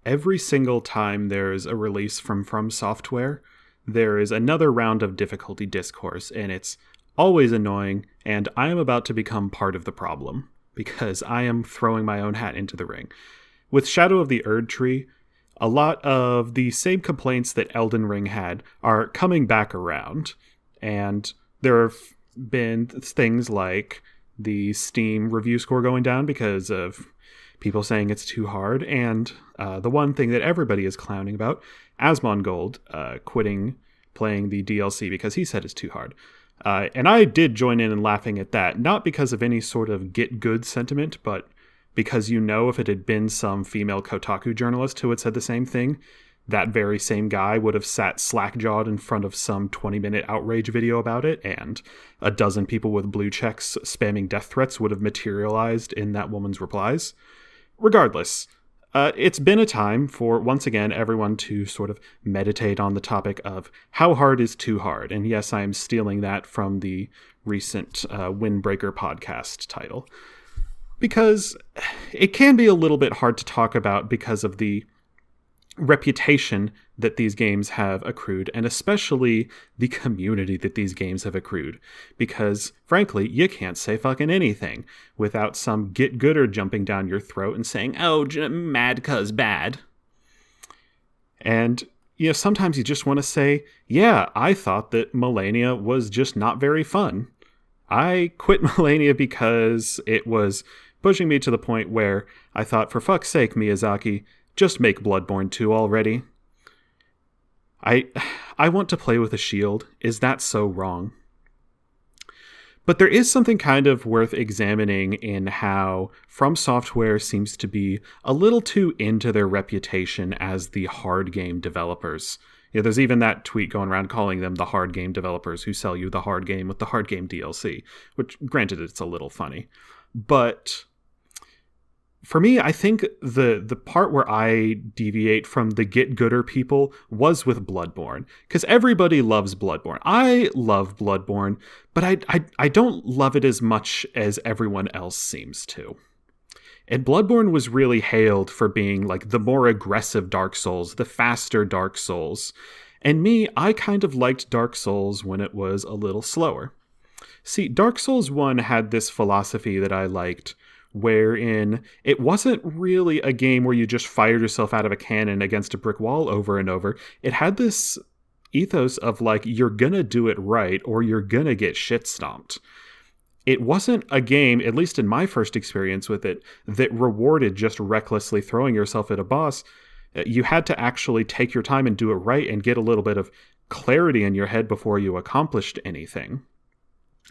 every single time there's a release from Software, there is another round of difficulty discourse, and it's always annoying, and I am about to become part of the problem, because I am throwing my own hat into the ring. With Shadow of the Erd Tree, a lot of the same complaints that Elden Ring had are coming back around, and there have been things like the Steam review score going down because of people saying it's too hard, and the one thing that everybody is clowning about, Asmongold quitting playing the DLC because he said it's too hard. And I did join in laughing at that, not because of any sort of get good sentiment, but because if it had been some female Kotaku journalist who had said the same thing, that very same guy would have sat slack-jawed in front of some 20-minute outrage video about it, and a dozen people with blue checks spamming death threats would have materialized in that woman's replies. Regardless, it's been a time for, once again, everyone to sort of meditate on the topic of how hard is too hard. And yes, I am stealing that from the recent Windbreaker podcast title. Because it can be a little bit hard to talk about because of the reputation that these games have accrued, and especially the community that these games have accrued. Because, frankly, you can't say fucking anything without some get-gooder jumping down your throat and saying, oh, mad 'cause bad. And, sometimes you just want to say, yeah, I thought that Melania was just not very fun. I quit Melania because it was pushing me to the point where I thought, for fuck's sake, Miyazaki, just make Bloodborne 2 already. I want to play with a shield. Is that so wrong? But there is something kind of worth examining in how From Software seems to be a little too into their reputation as the hard game developers. There's even that tweet going around calling them the hard game developers who sell you the hard game with the hard game DLC, which, granted, it's a little funny. But for me, I think the part where I deviate from the get-gooder people was with Bloodborne, because everybody loves Bloodborne. I love Bloodborne, but I don't love it as much as everyone else seems to. And Bloodborne was really hailed for being like the more aggressive Dark Souls, the faster Dark Souls. And me, I kind of liked Dark Souls when it was a little slower. See, Dark Souls 1 had this philosophy that I liked, wherein it wasn't really a game where you just fired yourself out of a cannon against a brick wall over and over. It had this ethos of like, you're gonna do it right or you're gonna get shit stomped. It wasn't a game, at least in my first experience with it, that rewarded just recklessly throwing yourself at a boss. You had to actually take your time and do it right and get a little bit of clarity in your head before you accomplished anything.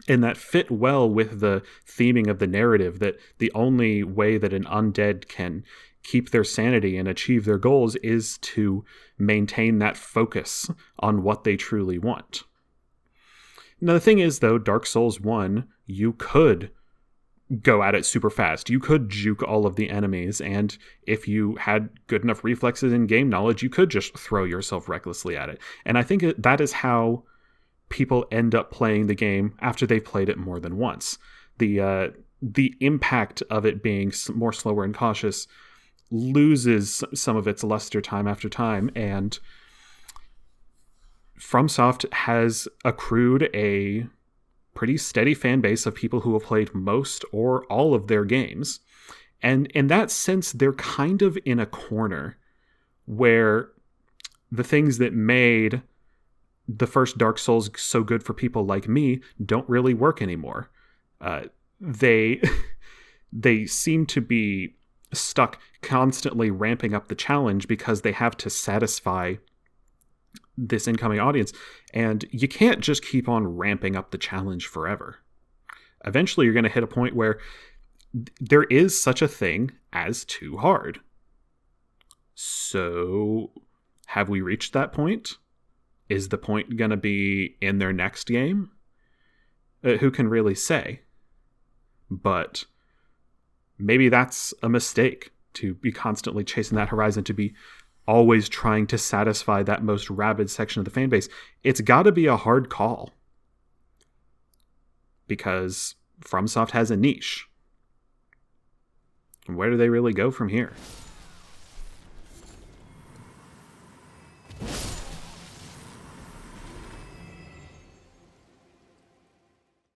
And that fit well with the theming of the narrative, that the only way that an undead can keep their sanity and achieve their goals is to maintain that focus on what they truly want. Now, the thing is, though, Dark Souls 1, you could go at it super fast. You could juke all of the enemies, and if you had good enough reflexes and game knowledge, you could just throw yourself recklessly at it. And I think that is how people end up playing the game after they've played it more than once. The impact of it being more slower and cautious loses some of its luster time after time, and FromSoft has accrued a pretty steady fan base of people who have played most or all of their games. And in that sense, they're kind of in a corner where the things that made the first Dark Souls so good for people like me don't really work anymore. They seem to be stuck constantly ramping up the challenge because they have to satisfy this incoming audience, and you can't just keep on ramping up the challenge forever. Eventually you're going to hit a point where there is such a thing as too hard. So have we reached that point? Is the point going to be in their next game? Who can really say? But maybe that's a mistake, to be constantly chasing that horizon, to be always trying to satisfy that most rabid section of the fan base. It's got to be a hard call, because FromSoft has a niche. And where do they really go from here?